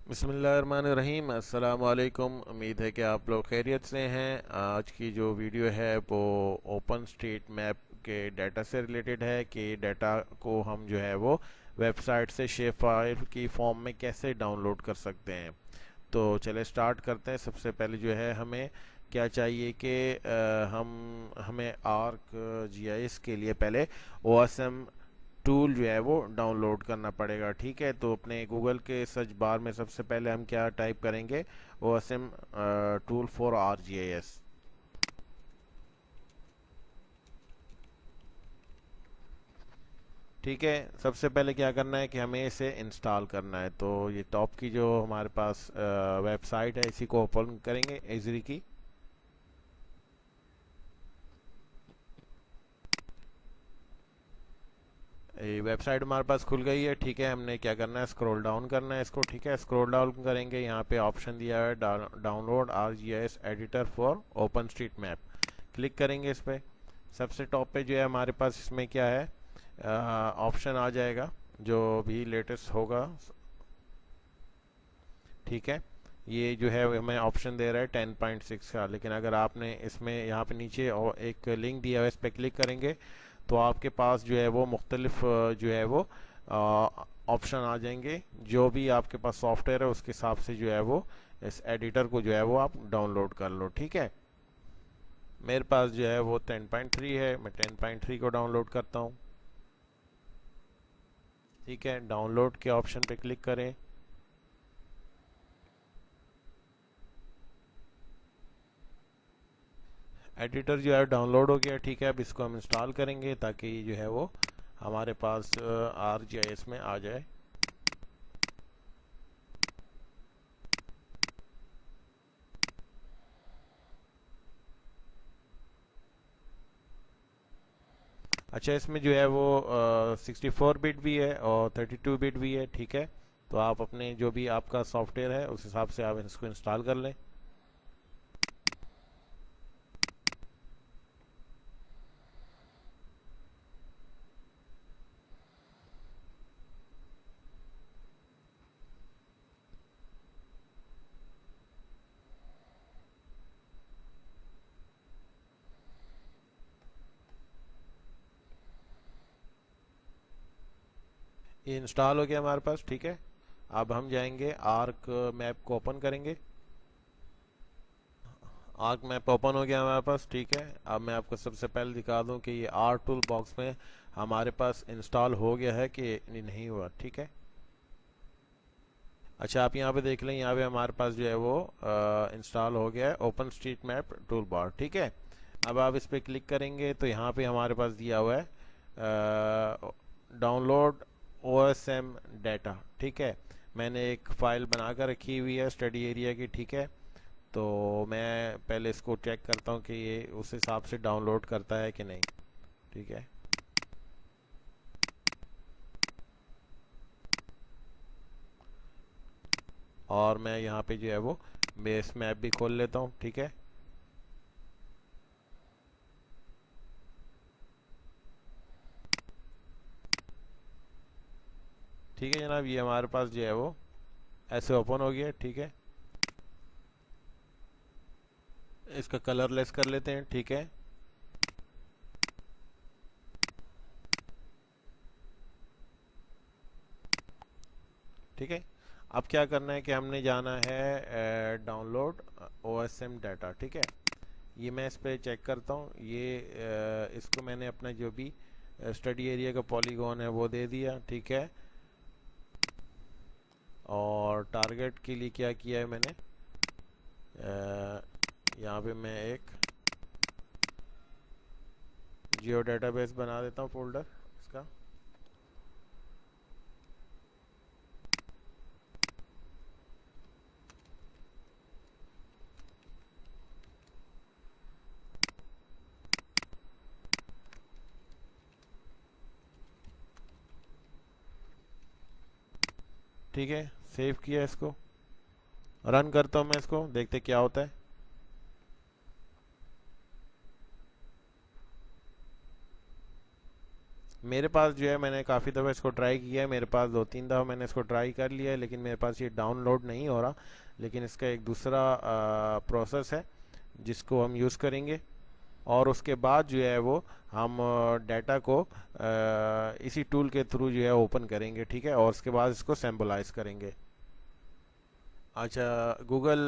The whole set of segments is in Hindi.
बिस्मिल्लाहिर्रहमानिर्रहीम। अस्सलाम वालेकुम। उम्मीद है कि आप लोग खैरियत से हैं। आज की जो वीडियो है वो ओपन स्ट्रीट मैप के डाटा से रिलेटेड है कि डाटा को हम जो है वो वेबसाइट से शेप फाइल की फॉर्म में कैसे डाउनलोड कर सकते हैं। तो चले स्टार्ट करते हैं। सबसे पहले जो है हमें क्या चाहिए कि हमें आर्क जीआईएस के लिए पहले OSM टूल जो है वो डाउनलोड करना पड़ेगा। ठीक है, तो अपने गूगल के सर्च बार में सबसे पहले हम क्या टाइप करेंगे? OSM tool for ArcGIS। ठीक है, सबसे पहले क्या करना है कि हमें इसे इंस्टॉल करना है। तो ये टॉप की जो हमारे पास वेबसाइट है इसी को ओपन करेंगे, एजरी की। ये वेबसाइट हमारे पास खुल गई है। ठीक है, हमने क्या करना है, स्क्रॉल डाउन करना है इसको। ठीक है, स्क्रॉल डाउन करेंगे, यहाँ पे ऑप्शन दिया है download ArcGIS editor for open street map. Click करेंगे इस पे। सबसे टॉप पे जो है हमारे पास इसमें क्या है, ऑप्शन आ जाएगा जो भी लेटेस्ट होगा। ठीक है, ये जो है हमें ऑप्शन दे रहा है 10.6 का, लेकिन अगर आपने इसमें यहाँ पे नीचे और एक लिंक दिया है इस पर क्लिक करेंगे तो आपके पास जो है वो मुख्तलिफ जो है वो ऑप्शन आ जाएंगे। जो भी आपके पास सॉफ्टवेयर है उसके हिसाब से जो है वो इस एडिटर को जो है वो आप डाउनलोड कर लो। ठीक है, मेरे पास जो है वो 10.3 है, मैं 10.3 को डाउनलोड करता हूँ। ठीक है, डाउनलोड के ऑप्शन पे क्लिक करें। एडिटर जो है डाउनलोड हो गया। ठीक है, अब इसको हम इंस्टॉल करेंगे ताकि जो है वो हमारे पास ArcGIS में आ जाए। अच्छा, इसमें जो है वो 64 बिट भी है और 32 बिट भी है। ठीक है, तो आप अपने जो भी आपका सॉफ्टवेयर है उस हिसाब से आप इसको इंस्टॉल कर लें। ये इंस्टॉल हो गया हमारे पास। ठीक है, अब हम जाएंगे आर्क मैप को ओपन करेंगे। आर्क मैप ओपन हो गया हमारे पास। ठीक है, अब मैं आपको सबसे पहले दिखा दूं कि ये आर टूल बॉक्स में हमारे पास इंस्टॉल हो गया है कि नहीं हुआ। ठीक है, अच्छा आप यहाँ पे देख लें, यहाँ पे हमारे पास जो है वो इंस्टॉल हो गया है open street map tool bar. ठीक है, अब आप इस पर क्लिक करेंगे तो यहाँ पे हमारे पास दिया हुआ है डाउनलोड OSM डाटा। ठीक है, मैंने एक फाइल बना कर रखी हुई है स्टडी एरिया की। ठीक है, तो मैं पहले इसको चेक करता हूँ कि ये उस हिसाब से डाउनलोड करता है कि नहीं। ठीक है, और मैं यहाँ पे जो है वो बेस मैप भी खोल लेता हूँ। ठीक है, ठीक है जनाब, ये हमारे पास जो है वो ऐसे ओपन हो गया। ठीक है, इसका कलर लेस कर लेते हैं। ठीक है, ठीक है, अब क्या करना है कि हमने जाना है डाउनलोड OSM डाटा। ठीक है, ये मैं इस पर चेक करता हूँ। ये इसको मैंने अपना जो भी स्टडी एरिया का पॉलीगॉन है वो दे दिया। ठीक है, और टारगेट के लिए क्या किया है मैंने, यहाँ पे मैं एक जियो डेटाबेस बना देता हूँ फोल्डर इसका। ठीक है, सेव किया इसको, रन करता हूँ मैं इसको, देखते क्या होता है। मेरे पास जो है मैंने काफ़ी दफ़ा इसको ट्राई किया है, मेरे पास 2-3 दफ़ा मैंने इसको ट्राई कर लिया है, लेकिन मेरे पास ये डाउनलोड नहीं हो रहा। लेकिन इसका एक दूसरा प्रोसेस है जिसको हम यूज़ करेंगे, और उसके बाद जो है वो हम डाटा को इसी टूल के थ्रू जो है ओपन करेंगे, ठीक है, और उसके बाद इसको सिंबलाइज करेंगे। अच्छा, गूगल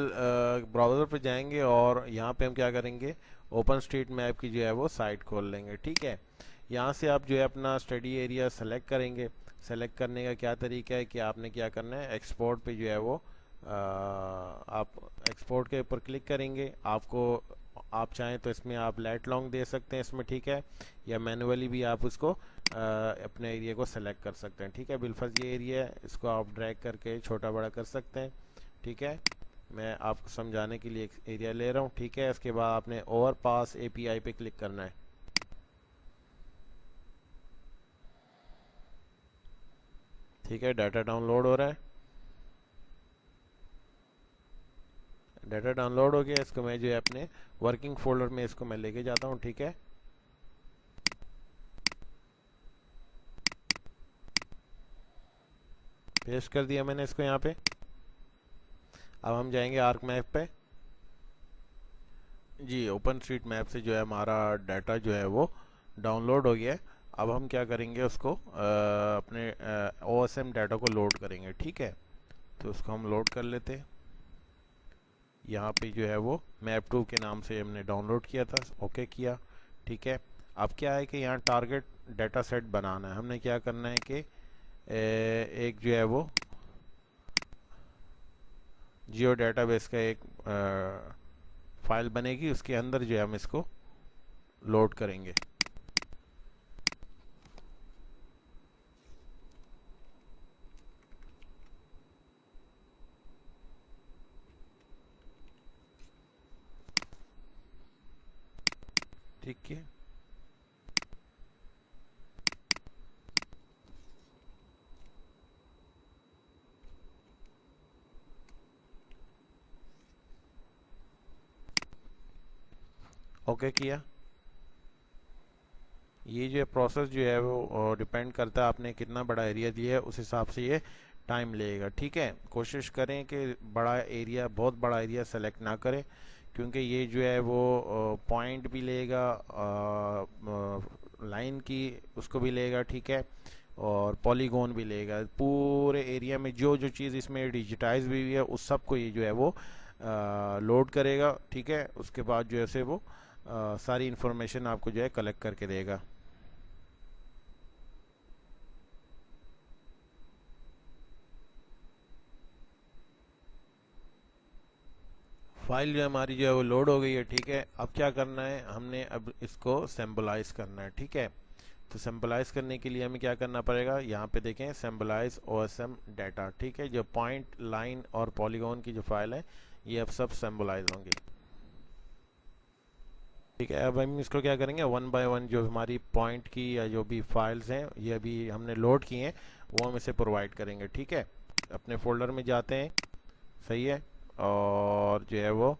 ब्राउज़र पे जाएंगे और यहाँ पे हम क्या करेंगे, ओपन स्ट्रीट मैप की जो है वो साइट खोल लेंगे, ठीक है। यहाँ से आप जो है अपना स्टडी एरिया सेलेक्ट करेंगे। सेलेक्ट करने का क्या तरीका है कि आपने क्या करना है, एक्सपोर्ट पे जो है वो आप एक्सपोर्ट के ऊपर क्लिक करेंगे। आपको आप चाहें तो इसमें आप लेट लॉन्ग दे सकते हैं इसमें, ठीक है, या मैनुअली भी आप उसको अपने एरिया को सेलेक्ट कर सकते हैं, ठीक है। बिलफर्ज ये एरिया है, इसको आप ड्रैग करके छोटा बड़ा कर सकते हैं, ठीक है। मैं आपको समझाने के लिए एक एरिया ले रहा हूँ, ठीक है। इसके बाद आपने ओवरपास एपीआई पे क्लिक करना है, ठीक है। डाटा डाउनलोड हो रहा है, डाटा डाउनलोड हो गया। इसको मैं जो है अपने वर्किंग फोल्डर में इसको मैं लेके जाता हूँ, ठीक है। पेस्ट कर दिया मैंने इसको यहाँ पे। अब हम जाएंगे आर्क मैप पे। जी, ओपन स्ट्रीट मैप से जो है हमारा डाटा जो है वो डाउनलोड हो गया है। अब हम क्या करेंगे, उसको अपने ओएसएम डाटा को लोड करेंगे, ठीक है। तो उसको हम लोड कर लेते हैं। यहाँ पे जो है वो मैप 2 के नाम से हमने डाउनलोड किया था, ओके किया, ठीक है। अब क्या है कि यहाँ टारगेट डाटा सेट बनाना है। हमने क्या करना है कि एक जो है वो जियो डाटाबेस का एक फाइल बनेगी, उसके अंदर जो है हम इसको लोड करेंगे। ठीक है, ओके किया। ये जो प्रोसेस जो है वो डिपेंड करता है आपने कितना बड़ा एरिया दिया है, उस हिसाब से ये टाइम लगेगा, ठीक है। कोशिश करें कि बड़ा एरिया, बहुत बड़ा एरिया सेलेक्ट ना करें, क्योंकि ये जो है वो पॉइंट भी लेगा, लाइन की उसको भी लेगा, ठीक है, और पॉलीगॉन भी लेगा। पूरे एरिया में जो जो चीज़ इसमें डिजिटाइज भी हुई है उस सब को ये जो है वो लोड करेगा, ठीक है। उसके बाद जो है से वो सारी इंफॉर्मेशन आपको जो है कलेक्ट करके देगा। फाइल जो है हमारी जो है वो लोड हो गई है, ठीक है। अब क्या करना है, हमने अब इसको सिंबलाइज करना है, ठीक है। तो सिंबलाइज करने के लिए हमें क्या करना पड़ेगा, यहाँ पे देखें सिंबलाइज ओएसएम डाटा, ठीक है। जो पॉइंट, लाइन और पॉलीगॉन की जो फाइल है ये अब सब सिंबलाइज होंगी, ठीक है। अब हम इसको क्या करेंगे, वन बाय वन जो हमारी पॉइंट की या जो भी फाइल्स हैं ये अभी हमने लोड किए हैं वो हम इसे प्रोवाइड करेंगे, ठीक है। अपने फोल्डर में जाते हैं, सही है, और जो है वो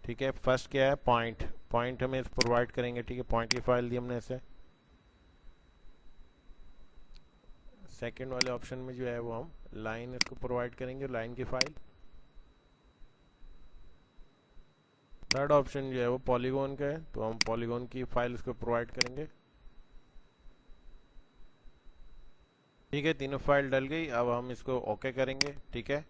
ठीक है। फर्स्ट क्या है, पॉइंट, पॉइंट हमें प्रोवाइड करेंगे, ठीक है। पॉइंट की फाइल दी हमने इसे। सेकंड वाले ऑप्शन में जो है वो हम लाइन इसको प्रोवाइड करेंगे, लाइन की फाइल। थर्ड ऑप्शन जो है वो पॉलीगॉन का है, तो हम पॉलीगॉन की फाइल इसको प्रोवाइड करेंगे, ठीक है। तीनों फाइल डल गई। अब हम इसको ओके करेंगे, ठीक है।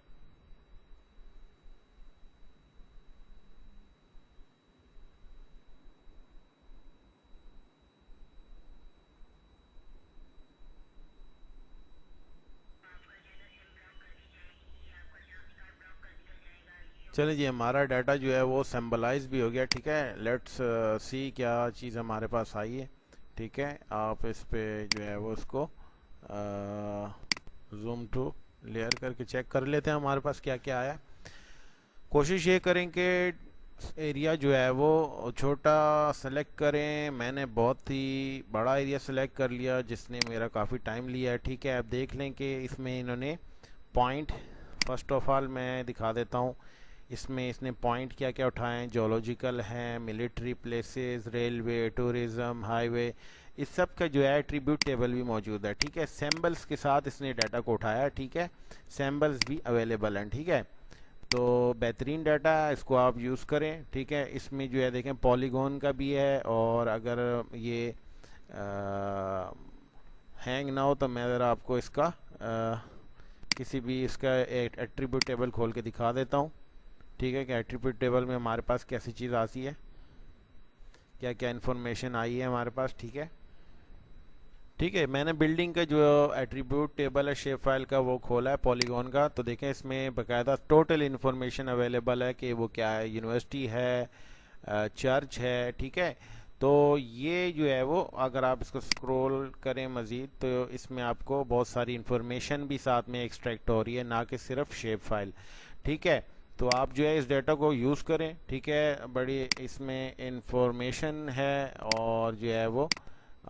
चलिए जी, हमारा डाटा जो है वो सिंबलाइज भी हो गया, ठीक है। लेट्स सी क्या चीज़ हमारे पास आई है, ठीक है। आप इस पे जो है वो उसको जूम टू लेयर करके चेक कर लेते हैं हमारे पास क्या क्या आया। कोशिश ये करें कि एरिया जो है वो छोटा सेलेक्ट करें। मैंने बहुत ही बड़ा एरिया सेलेक्ट कर लिया जिसने मेरा काफ़ी टाइम लिया है, ठीक है। आप देख लें कि इसमें इन्होंने पॉइंट, फर्स्ट ऑफ ऑल मैं दिखा देता हूँ, इसमें इसने पॉइंट क्या क्या उठाए हैं, जोलॉजिकल हैं, military places, railway, tourism, highway, इस सब का जो है एट्रीब्यूट टेबल भी मौजूद है। ठीक है, सैम्बल्स के साथ इसने डाटा को उठाया। ठीक है, सैम्बल्स भी अवेलेबल हैं। ठीक है, तो बेहतरीन डाटा है, इसको आप यूज़ करें। ठीक है, इसमें जो है देखें पॉलीगॉन का भी है, और अगर ये हैंग ना हो तो मैं ज़रा आपको इसका किसी भी इसका एक एट्रीब्यूट टेबल खोल के दिखा देता हूँ। ठीक है, कि एट्रीब्यूट टेबल में हमारे पास कैसी चीज़ आती है, क्या क्या इन्फॉर्मेशन आई है हमारे पास। ठीक है, ठीक है, मैंने बिल्डिंग का जो एट्रीब्यूट टेबल है शेप फाइल का वो खोला है पॉलीगॉन का। तो देखें इसमें बकायदा टोटल इन्फॉर्मेशन अवेलेबल है कि वो क्या है, यूनिवर्सिटी है, चर्च है। ठीक है, तो ये जो है वो अगर आप इसको स्क्रॉल करें मज़ीद तो इसमें आपको बहुत सारी इन्फॉर्मेशन भी साथ में एक्सट्रैक्ट हो रही है, ना कि सिर्फ शेप फाइल। ठीक है, तो आप जो है इस डेटा को यूज़ करें। ठीक है, बड़ी इसमें इंफॉर्मेशन है, और जो है वो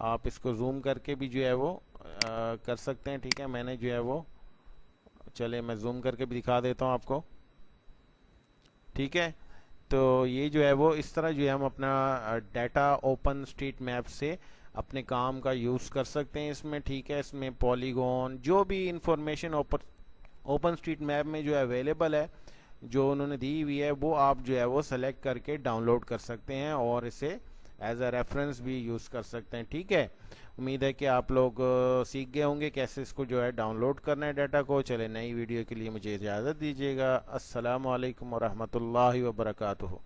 आप इसको जूम करके भी जो है वो कर सकते हैं। ठीक है, मैंने जो है वो, चले मैं जूम करके भी दिखा देता हूँ आपको। ठीक है, तो ये जो है वो इस तरह जो है हम अपना डाटा ओपन स्ट्रीट मैप से अपने काम का यूज़ कर सकते हैं इसमें। ठीक है, इसमें पॉलीगॉन जो भी इंफॉर्मेशन ओपन स्ट्रीट मैप में जो अवेलेबल है, जो उन्होंने दी हुई है, वो आप जो है वो सेलेक्ट करके डाउनलोड कर सकते हैं और इसे एज अ रेफरेंस भी यूज़ कर सकते हैं। ठीक है, उम्मीद है कि आप लोग सीख गए होंगे कैसे इसको जो है डाउनलोड करना है डाटा को। चले, नई वीडियो के लिए मुझे इजाज़त दीजिएगा। अस्सलाम वालेकुम वरहमतुल्लाहि वबरकातुहू।